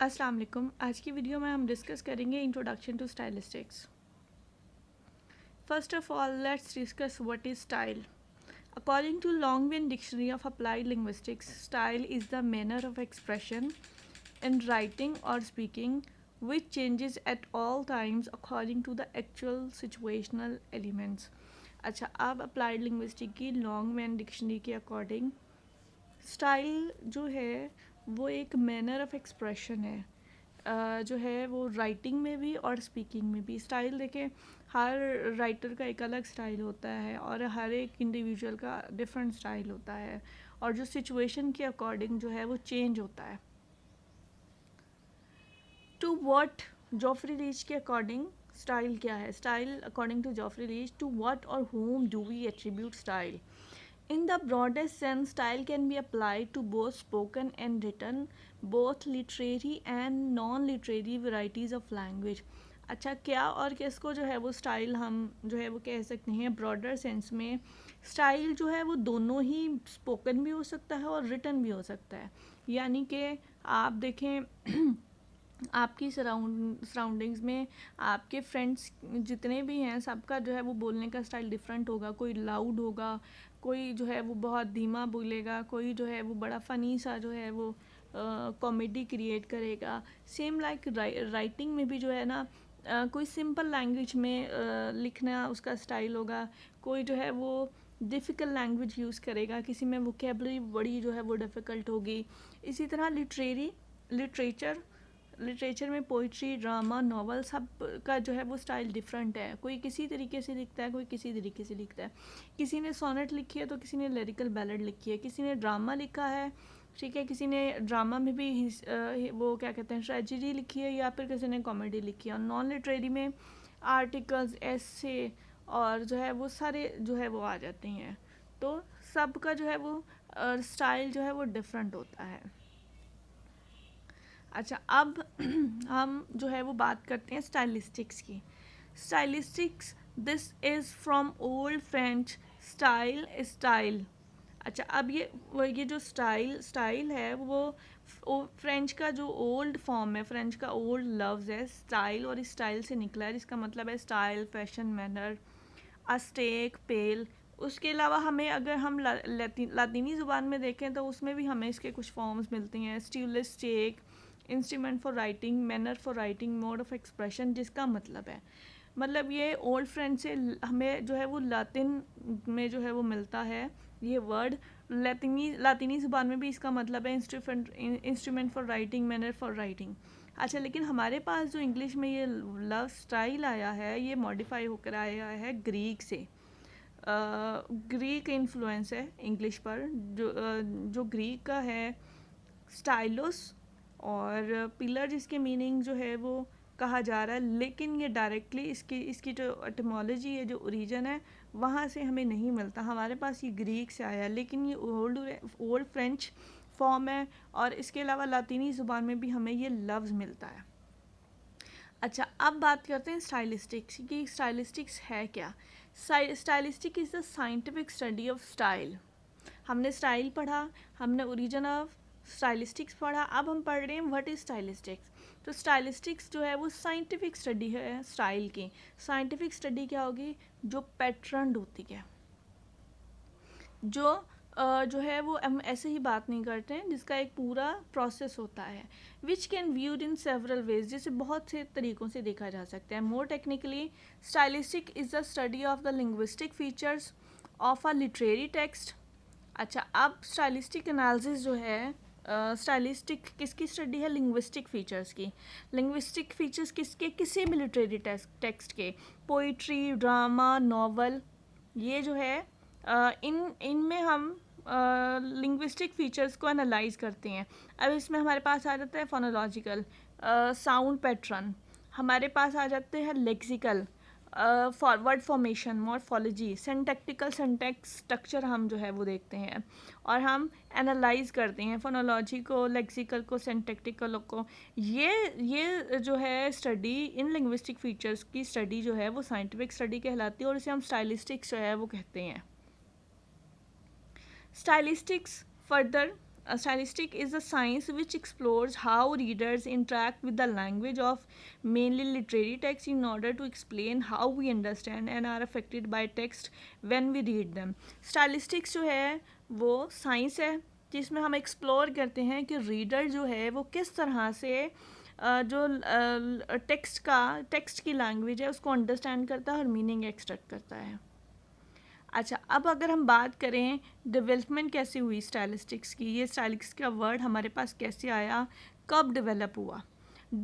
अस्सलाम वालेकुम। आज की वीडियो में हम डिस्कस करेंगे introduction to stylistics. First of all let's discuss what is style. According to Longman dictionary of applied linguistics, style is the manner of expression in writing or speaking which changes at all times according to the actual situational elements। अच्छा, अब applied linguistic की long man dictionary के according style जो है वो एक manner of expression है, जो है वो राइटिंग में भी और स्पीकिंग में भी। स्टाइल देखें, हर राइटर का एक अलग स्टाइल होता है और हर एक इंडिविजुअल का डिफरेंट स्टाइल होता है, और जो सिचुएशन के अकॉर्डिंग जो है वो चेंज होता है। टू वॉट जॉफरी लीच के अकॉर्डिंग स्टाइल क्या है? Style according to Geoffrey Leech, to what और whom do we attribute style? In the broadest sense, style can be applied to both spoken and written, both literary and non-literary varieties of language। अच्छा, क्या और किसको जो है वो style हम जो है वो कह सकते हैं ब्रॉडर सेंस में? स्टाइल जो है वो दोनों ही स्पोकन भी हो सकता है और रिटन भी हो सकता है। यानी कि आप देखें आपकी सराउंडिंग्स में आपके फ्रेंड्स जितने भी हैं सबका जो है वो बोलने का स्टाइल डिफरेंट होगा। कोई लाउड होगा, कोई जो है वो बहुत धीमा बोलेगा, कोई जो है वो बड़ा फ़नी सा जो है वो कॉमेडी क्रिएट करेगा। सेम लाइक राइटिंग में भी जो है ना, कोई सिंपल लैंग्वेज में लिखना उसका स्टाइल होगा, कोई जो है वो डिफ़िकल्ट लैंग्वेज यूज़ करेगा, किसी में वोकेबलरी बड़ी जो है वो डिफ़िकल्ट होगी। इसी तरह लिटरेचर में पोइट्री, ड्रामा, नॉवल सब का जो है वो स्टाइल डिफरेंट है। कोई किसी तरीके से लिखता है, कोई किसी तरीके से लिखता है। किसी ने सोनेट लिखी है तो किसी ने लिरिकल बैलेड लिखी है, किसी ने ड्रामा लिखा है, ठीक है, किसी ने ड्रामा में भी वो क्या कहते हैं ट्रेजेडी लिखी है, या फिर किसी ने कॉमेडी लिखी है। और नॉन लिटरेरी में आर्टिकल्स, एसे और जो है वो सारे जो है वो आ जाते हैं। तो सबका जो है वो स्टाइल जो है वो डिफरेंट होता है। अच्छा, अब हम जो है वो बात करते हैं स्टाइलिस्टिक्स की। Stylistics, this is from old French style, style. अच्छा, अब ये जो स्टाइल है वो फ्रेंच का जो ओल्ड फॉर्म है, फ्रेंच का ओल्ड लफ्ज़ है स्टाइल, और इस स्टाइल से निकला है, जिसका मतलब है स्टाइल, फैशन, मैनर, अस्टेक, पेल। उसके अलावा हमें अगर हम लातीनी ज़ुबान में देखें तो उसमें भी हमें इसके कुछ फॉर्म्स मिलते हैं। Stilus, stake, instrument for writing, manner for writing, mode of expression, जिसका मतलब ये ओल्ड फ्रेंच से हमें जो है वो लातिन में जो है वो मिलता है ये वर्ड। लातिनी ज़ुबान में भी इसका मतलब है instrument for writing, manner for writing. अच्छा, लेकिन हमारे पास जो इंग्लिश में ये लव स्टाइल आया है ये मॉडिफाई होकर आया है ग्रीक से। ग्रीक इन्फ्लुएंस है इंग्लिश पर, जो ग्रीक का है स्टाइलोस और पिलर, जिसके मीनिंग जो है वो कहा जा रहा है, लेकिन ये डायरेक्टली इसकी जो एटिमोलॉजी है, जो ओरिजिन है, वहाँ से हमें नहीं मिलता। हमारे पास ये ग्रीक से आया है, लेकिन ये ओल्ड फ्रेंच फॉर्म है, और इसके अलावा लातीनी ज़ुबान में भी हमें ये लफ्ज़ मिलता है। अच्छा, अब बात करते हैं स्टाइलिस्टिक्स की। स्टाइलिस्टिक्स है क्या? Stylistic is the scientific study of style. हमने स्टाइल पढ़ा, हमने ओरिजिन ऑफ स्टाइलिस्टिक्स पढ़ा, अब हम पढ़ रहे हैं व्हाट इज़ स्टाइलिस्टिक्स। तो स्टाइलिस्टिक्स जो है वो साइंटिफिक स्टडी है स्टाइल की। साइंटिफिक स्टडी क्या होगी? जो पैटर्न होती है, जो है वो हम ऐसे ही बात नहीं करते हैं, जिसका एक पूरा प्रोसेस होता है। Which can viewed in several ways, जिसे बहुत से तरीक़ों से देखा जा सकता है। More technically, stylistic is the study of the linguistic features of a literary text. अच्छा, अब स्टाइलिस्टिक एनालिसिस जो है, स्टाइलिस्टिक किसकी स्टडी है? लिंग्विस्टिक फ़ीचर्स की। लिंग्विस्टिक फ़ीचर्स किसके? किसी भी लिटरेरी टेक्स्ट के, पोइट्री, ड्रामा, नावल, ये जो है इनमें हम लिंग्विस्टिक फ़ीचर्स को एनालाइज करते हैं। अब इसमें हमारे पास आ जाता है फोनोलॉजिकल, साउंड पैटर्न, हमारे पास आ जाते हैं lexical, forward formation, morphology, syntactical, syntax structure हम जो है वो देखते हैं, और हम एनालाइज करते हैं फोनोलॉजी को, लेक्सिकल को, सिंटैक्टिकल को। ये जो है स्टडी, इन लिंग्विस्टिक फीचर्स की स्टडी जो है वो साइंटिफिक स्टडी कहलाती है, और इसे हम स्टाइलिस्टिक्स जो है वो कहते हैं। Stylistics further stylistic is a science which explores how readers interact with the language of mainly literary text in order to explain how we understand and are affected by text when we read them. Stylistics जो है वो science है जिसमें हम explore करते हैं कि reader जो है वो किस तरह से जो टेक्स्ट की लैंग्वेज है उसको अंडरस्टैंड करता है और मीनिंग एक्सट्रैक्ट करता है. अच्छा, अब अगर हम बात करें डेवलपमेंट कैसे हुई स्टाइलिस्टिक्स की, ये स्टाइलिस्टिक्स का वर्ड हमारे पास कैसे आया, कब डेवलप हुआ.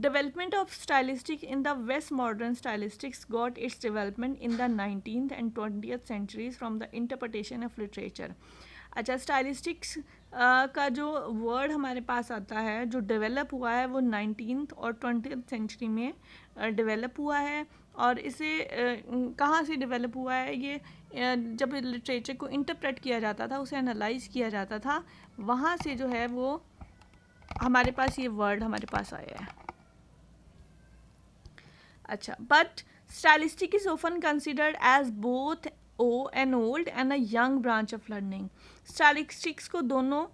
Development of stylistic in the West modern stylistics got its development in the 19th and 20th centuries from the interpretation of literature. अच्छा, स्टाइलिस्टिक्स का जो वर्ड हमारे पास आता है जो डेवलप हुआ है वो 19th और 20th सेंचुरी में डेवलप हुआ है. और इसे कहाँ से डेवलप हुआ है, ये जब लिटरेचर को इंटरप्रेट किया जाता था, उसे एनालाइज किया जाता था, वहाँ से जो है वो हमारे पास ये वर्ड हमारे पास आया है. अच्छा, but stylistic is often considered as both an old and a young branch of learning. Stylistics को दोनों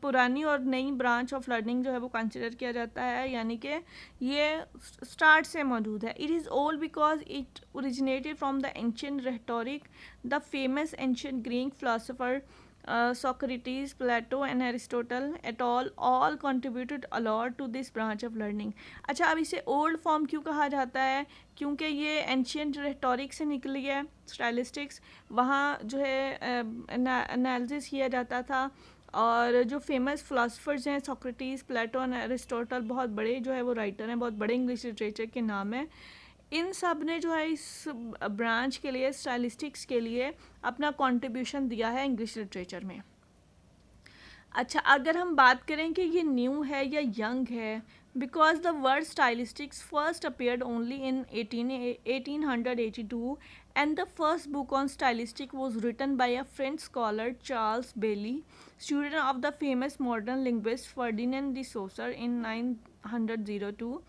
पुरानी और नई ब्रांच ऑफ लर्निंग जो है वो कंसिडर किया जाता है, यानी कि ये स्टार्ट से मौजूद है. It is old because it originated from the ancient rhetoric. The famous ancient Greek philosopher Socrates, Plato and Aristotle et al. All contributed a lot to this branch of learning. अच्छा, अब इसे old form क्यों कहा जाता है, क्योंकि ये ancient rhetoric से निकली है स्टाइलिस्टिक्स. वहाँ जो है एनालिसिस किया जाता था और जो फेमस फ़िलासफ़र्स हैं सोक्रेटिस, प्लेटो एंड एरिस्टोटल, बहुत बड़े जो है वो राइटर हैं, बहुत बड़े इंग्लिश लिटरेचर के नाम हैं. इन सब ने जो है इस ब्रांच के लिए, स्टाइलिस्टिक्स के लिए अपना कंट्रीब्यूशन दिया है इंग्लिश लिटरेचर में. अच्छा, अगर हम बात करें कि ये न्यू है या यंग है, because the word stylistics first appeared only in 1882 and the first book on stylistic was written by a French scholar Charles Bailey, student of the famous modern linguist Ferdinand de Saussure in 902,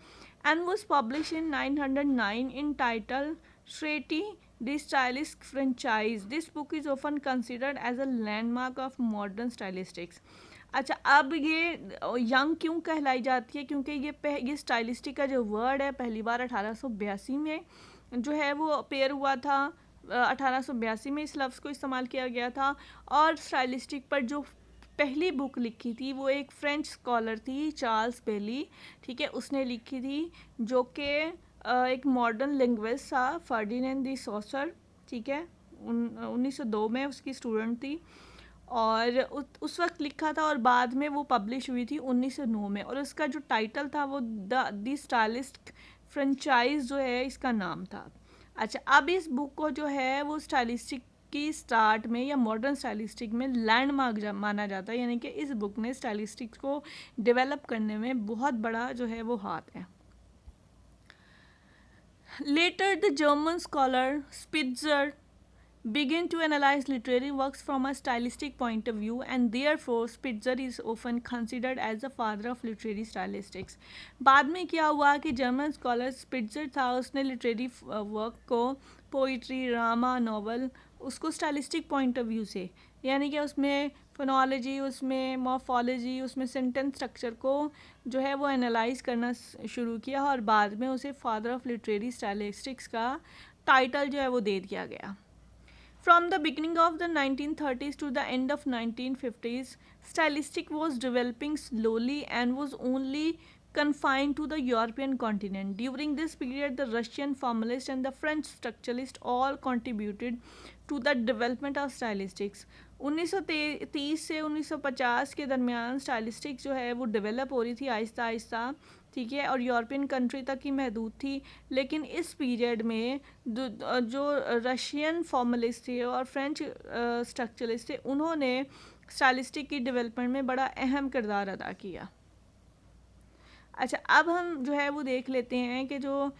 and was published in 909 entitled Traité de stylistique franchise. This book is often considered as a landmark of modern stylistics. अच्छा, अब ये young क्यों कहलाई जाती है, क्योंकि ये stylistic का जो वर्ड है पहली बार 1882 में जो है वो अपेयर हुआ था. 1882 में इस लफ्ज़ को इस्तेमाल किया गया था. और स्टाइलिस्टिक पर जो पहली बुक लिखी थी वो एक फ्रेंच स्कॉलर थी, चार्ल्स बेली, ठीक है, उसने लिखी थी, जो कि एक मॉडर्न लिंग्विस्ट था, फर्डिनेंड दी सॉसर, ठीक है, 1902 में उसकी स्टूडेंट थी और उस वक्त लिखा था और बाद में वो पब्लिश हुई थी 1909 में. और उसका जो टाइटल था वो द स्टाइलिस्ट फ्रेंचाइज जो है इसका नाम था. अच्छा, अब इस बुक को जो है वो स्टाइलिस्टिक की स्टार्ट में या मॉडर्न स्टाइलिस्टिक में लैंडमार्क माना जाता है, यानी कि इस बुक ने स्टाइलिस्टिक्स को डेवलप करने में बहुत बड़ा जो है वो हाथ है. Later the German scholar Spitzer began to analyze literary works from a stylistic point of view, and therefore Spitzer is often considered as the father of literary stylistics. बाद में क्या हुआ कि जर्मन स्कॉलर स्पिट्जर था, उसने literary work को, poetry, drama, novel, उसको stylistic point of view से, यानी कि उसमें फोनोलॉजी, उसमें मॉर्फोलॉजी, उसमें सेंटेंस स्ट्रक्चर को जो है वो एनालाइज करना शुरू किया और बाद में उसे फादर ऑफ लिटरेरी स्टाइलिस्टिक्स का टाइटल जो है वो दे दिया गया. From the beginning of the 1930s to the end of 1950s, stylistic was developing slowly and was only confined to the European continent. During this period, the Russian formalists and the French structuralists all contributed to the development of stylistics. 1930 से 1950 के दरमियान stylistic जो है वो develop हो रही थी आहिस्ता आहिस्ता, ठीक है, और यूरोपियन कंट्री तक ही महदूद थी. लेकिन इस पीरियड में जो रशियन फॉर्मलिस्ट थे और फ्रेंच स्ट्रक्चरलिस्ट थे, उन्होंने स्टाइलिस्टिक की डेवलपमेंट में बड़ा अहम किरदार अदा किया. अच्छा, अब हम जो है वो देख लेते हैं कि जो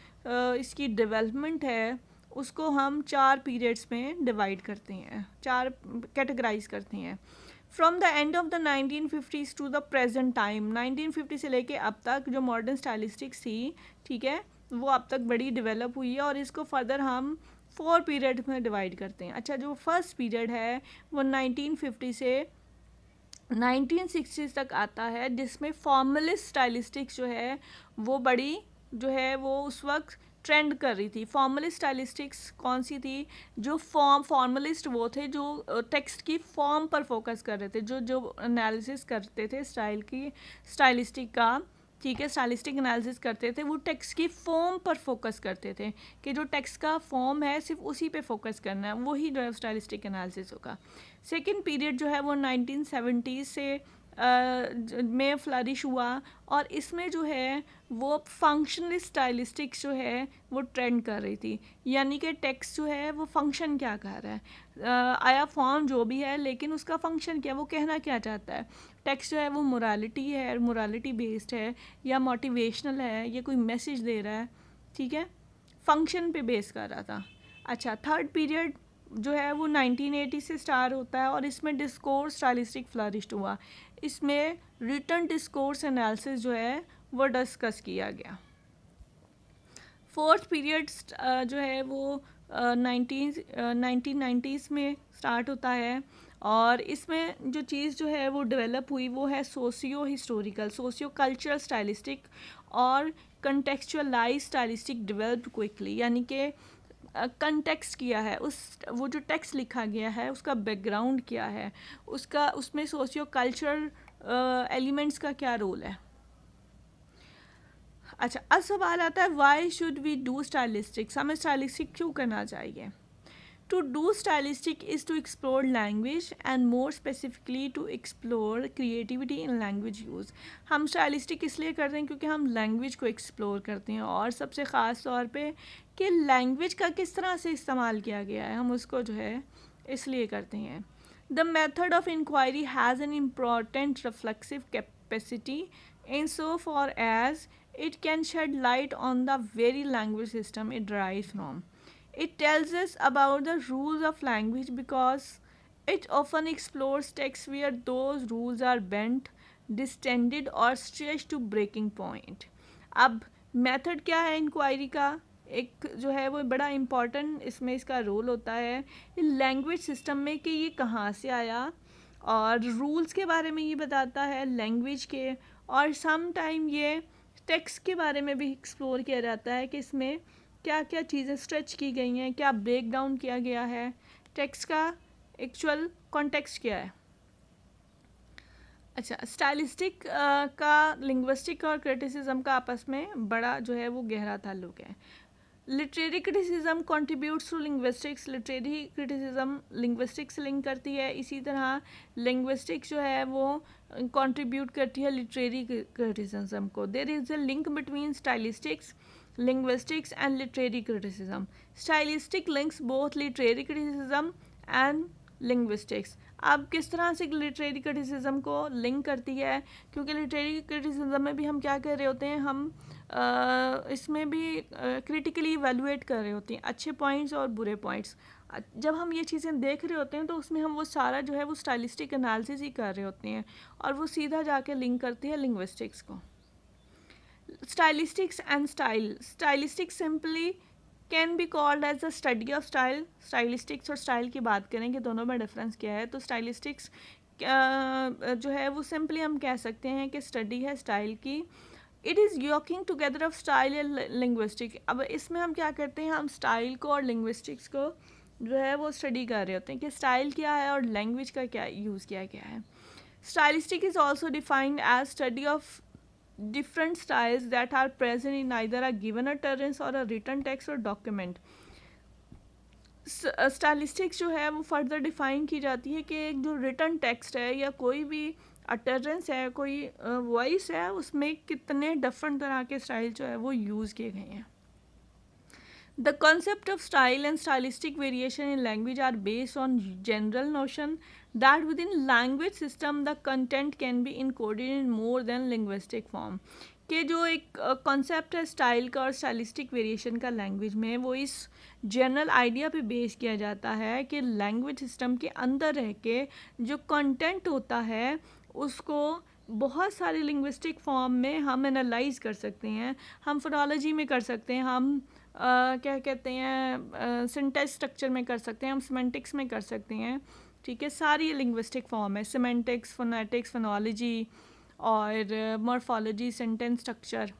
इसकी डेवलपमेंट है उसको हम 4 पीरियड्स में डिवाइड करते हैं, 4 कैटेगराइज करते हैं. From the end of the 1950s to the present time, 1950 से लेके अब तक जो मॉडर्न स्टाइलिस्टिक्स थी, ठीक है, वो अब तक बड़ी डेवलप हुई है और इसको फर्दर हम 4 पीरियड में डिवाइड करते हैं. अच्छा, जो फर्स्ट पीरियड है वो 1950 से 1960s तक आता है, जिसमें फॉर्मलिस्ट स्टाइलिस्टिक्स जो है वो बड़ी जो है वो उस वक्त ट्रेंड कर रही थी। फॉर्मलिस्ट स्टाइलिस्टिक्स कौन सी थी? जो फॉर्मलिस्ट वो थे जो टेक्स्ट की फॉर्म पर फोकस कर रहे थे, जो जो एनालिसिस करते थे स्टाइल की, स्टाइलिस्टिक का, ठीक है, स्टाइलिस्टिक एनालिसिस करते थे, वो टेक्स्ट की फॉर्म पर फोकस करते थे कि जो टेक्स्ट का फॉर्म है सिर्फ उसी पे फोकस करना है, वही जो है स्टाइलिस्टिक एनालिसिस होगा। सेकेंड पीरियड जो है वो 1970 से में फ्लरिश हुआ, और इसमें जो है वो फंक्शनलिस्ट स्टाइलिस्टिक्स जो है वो ट्रेंड कर रही थी, यानी कि टेक्स्ट जो है वो फंक्शन क्या कर रहा है, आया फॉर्म जो भी है लेकिन उसका फंक्शन क्या, वो कहना क्या चाहता है। टेक्स्ट जो है वो मोरालिटी है, मोरालिटी बेस्ड है, या मोटिवेशनल है, या कोई मैसेज दे रहा है, ठीक है, फंक्शन पे बेस कर रहा था। अच्छा, थर्ड पीरियड जो है वो 1980 से स्टार्ट होता है, और इसमें डिस्कोर्स स्टाइलिस्टिक फ्लरिश्ड हुआ। इसमें रिटन डिस्कोर्स एनालिसिस जो है वो डिस्कस किया गया। फोर्थ पीरियड जो है वो 1990s में स्टार्ट होता है, और इसमें जो चीज़ जो है वो डेवलप हुई वो है socio historical, socio cultural stylistic और कंटेक्चुअलाइज स्टाइलिस्टिक डेवलप्ड क्विकली, यानी कि कंटेक्स्ट किया है, उस वो जो टेक्स्ट लिखा गया है उसका बैकग्राउंड क्या है, उसका उसमें सोशियो कल्चरल एलिमेंट्स का क्या रोल है। अच्छा, अब सवाल आता है why should we do stylistics, हमें स्टाइलिस्टिक क्यों करना चाहिए। To do stylistic is to explore language and more specifically to explore creativity in language use. हम स्टाइलिस्टिक इसलिए करते हैं क्योंकि हम लैंग्वेज को एक्सप्लोर करते हैं, और सबसे ख़ास तौर पे कि लैंग्वेज का किस तरह से इस्तेमाल किया गया है, हम उसको जो है इसलिए करते हैं। The method of inquiry has an important reflexive capacity in so far as it can shed light on the very language system it derives from. It tells us about the rules of language because it often explores texts where those rules are bent, distended or stretched to breaking point. अब method क्या है inquiry का, एक जो है वो बड़ा important इसमें इसका रोल होता है लैंग्वेज सिस्टम में कि ये कहाँ से आया, और रूल्स के बारे में ये बताता है लैंग्वेज के, और सम टाइम ये टेक्स्ट के बारे में भी एक्सप्लोर किया जाता है कि इसमें क्या क्या चीज़ें स्ट्रेच की गई हैं, क्या ब्रेक डाउन किया गया है, टेक्स्ट का एक्चुअल कॉन्टेक्स्ट क्या है। अच्छा, स्टाइलिस्टिक का लिंग्विस्टिक और क्रिटिसिज्म का आपस में बड़ा जो है वो गहरा ताल्लुक है। Literary criticism contributes to linguistics, literary criticism linguistics link करती है, इसी तरह लिंग्विस्टिक्स जो है वो कंट्रीब्यूट करती है लिटरेरी क्रिटिसिज्म को। There is a link between stylistics, linguistics and literary criticism. Stylistic links both literary criticism and linguistics. अब किस तरह से लिटरेरी क्रिटिसिज्म को लिंक करती है, क्योंकि लिटरेरी क्रिटिसिज्म में भी हम क्या कर रहे होते हैं, हम इसमें भी क्रिटिकली इवेलुएट कर रहे होते हैं अच्छे पॉइंट्स और बुरे पॉइंट्स। जब हम ये चीज़ें देख रहे होते हैं तो उसमें हम वो सारा जो है वो स्टाइलिस्टिक एनालिसिस ही कर रहे होते हैं, और वो सीधा जाके लिंक करती है लिंग्विस्टिक्स को। Stylistics and style, stylistics simply can be called as a study of style. Stylistics और स्टाइल की बात करें कि दोनों में डिफरेंस क्या है, तो स्टाइलिस्टिक्स जो है वो सिंपली हम कह सकते हैं कि स्टडी है स्टाइल की। It is योकिंग together of style and linguistic. अब इसमें हम क्या करते हैं, हम स्टाइल को और लिंग्विस्टिक्स को जो है वो स्टडी कर रहे होते हैं कि स्टाइल क्या है और लैंग्वेज का क्या यूज़ किया गया है। Stylistic is also defined as study of different styles that are present in either a given utterance or a written text or document. Stylistics जो है वो फर्दर डिफाइन की जाती है कि एक जो रिटन टेक्स्ट है या कोई भी अटरेंस है, कोई वॉइस है, उसमें कितने डिफरेंट तरह के स्टाइल जो है वो यूज़ किए गए हैं। The concept of style and stylistic variation in language are based on general notion that within language system the content can be encoded in more than linguistic form. कि जो एक कॉन्सेप्ट है स्टाइल का और stylistic variation का language में, वो इस जनरल आइडिया पे बेस किया जाता है कि लैंग्वेज सिस्टम के अंदर रह के जो कंटेंट होता है उसको बहुत सारे लिंग्विस्टिक फॉर्म में हम एनालाइज कर सकते हैं, हम फोनोलॉजी में कर सकते हैं, हम क्या कहते हैं सिंटेक्स स्ट्रक्चर में कर सकते हैं, हम सिमेंटिक्स में कर सकते हैं, ठीक है, सारी लिंग्विस्टिक फॉर्म है, सिमेंटिक्स, फोनेटिक्स, फोनोलॉजी और मॉर्फोलॉजी, सेंटेंस स्ट्रक्चर।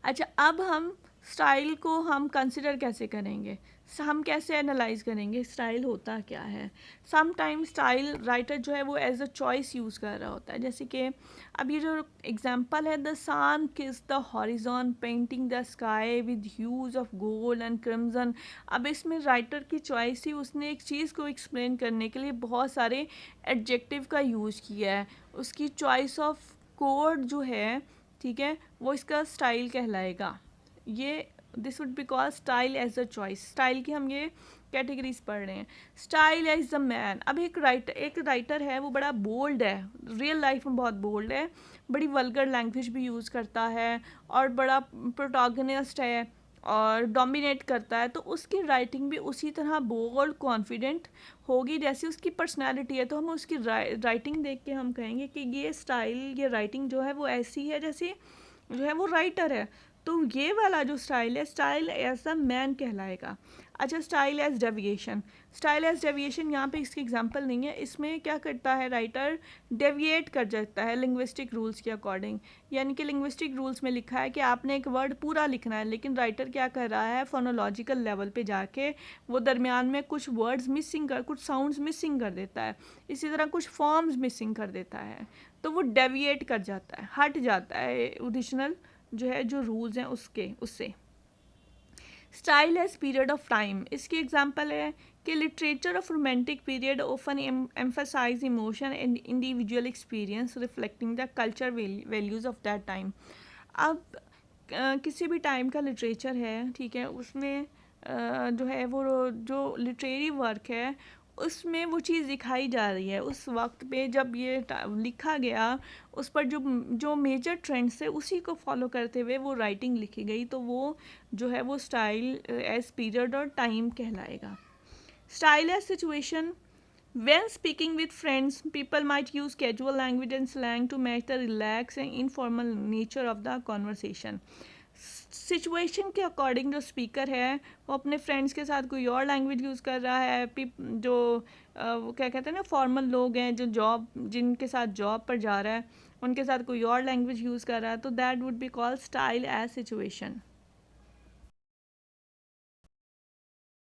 अच्छा, अब हम स्टाइल को हम कंसिडर कैसे करेंगे, हम कैसे एनालाइज करेंगे स्टाइल होता क्या है। सम टाइम स्टाइल राइटर जो है वो एज अ चॉइस यूज़ कर रहा होता है, जैसे कि अब ये जो एग्जांपल है, द सन किस the horizon painting the sky with huge of gold and crimson. अब इसमें राइटर की चॉइस ही, उसने एक चीज़ को एक्सप्लेन करने के लिए बहुत सारे एडजेक्टिव का यूज़ किया है, उसकी चॉइस ऑफ कोड जो है, ठीक है, वो इसका स्टाइल कहलाएगा। ये this would be called style as a choice. Style की हम ये कैटेगरीज पढ़ रहे हैं। स्टाइल एज द मैन, अब एक राइटर है वो बड़ा बोल्ड है, रियल लाइफ में बहुत बोल्ड है, बड़ी वल्गर लैंग्वेज भी यूज़ करता है और बड़ा प्रोटोगनिस्ट है और डोमिनेट करता है, तो उसकी राइटिंग भी उसी तरह बोल्ड कॉन्फिडेंट होगी जैसी उसकी पर्सनैलिटी है। तो हम उसकी राइटिंग देख के हम कहेंगे कि ये स्टाइल, ये राइटिंग जो है वो ऐसी है जैसे जो है वो राइटर है। तो ये वाला जो स्टाइल है, स्टाइल एज अ मैन कहलाएगा। अच्छा, style as deviation, style as deviation यहाँ पे इसकी एग्जांपल नहीं है, इसमें क्या करता है राइटर, डेविएट कर जाता है लिंग्विस्टिक रूल्स के अकॉर्डिंग। यानी कि लिंग्विस्टिक रूल्स में लिखा है कि आपने एक वर्ड पूरा लिखना है, लेकिन राइटर क्या कर रहा है, फोनोलॉजिकल लेवल पे जाके वो दरमियान में कुछ वर्ड्स मिसिंग कर, कुछ साउंड्स मिसिंग कर देता है, इसी तरह कुछ फॉर्म्स मिसिंग कर देता है, तो वो डेविएट कर जाता है, हट जाता है ओरिजिनल जो है, जो रूल्स हैं उससे। Style as period of time, इसकी एग्जांपल है कि literature of romantic period often emphasize emotion and individual experience reflecting the culture values of that time. अब किसी भी टाइम का लिटरेचर है, ठीक है, उसमें जो है वो जो लिटरेरी वर्क है उसमें वो चीज़ दिखाई जा रही है उस वक्त पे जब ये लिखा गया, उस पर जो जो मेजर ट्रेंड्स थे उसी को फॉलो करते हुए वो राइटिंग लिखी गई, तो वो जो है वो स्टाइल एज पीरियड और टाइम कहलाएगा। Style as situation, when speaking with friends people might use casual language and slang to match the relaxed and informal nature of the conversation। Situation के अकॉर्डिंग जो स्पीकर है वो अपने friends के साथ कोई और लैंग्वेज यूज़ कर रहा है, जो वो क्या कहते हैं ना, फॉर्मल लोग हैं जो जॉब, जिनके साथ जॉब पर जा रहा है, उनके साथ कोई और लैंग्वेज यूज़ कर रहा है, तो that would be called style as situation.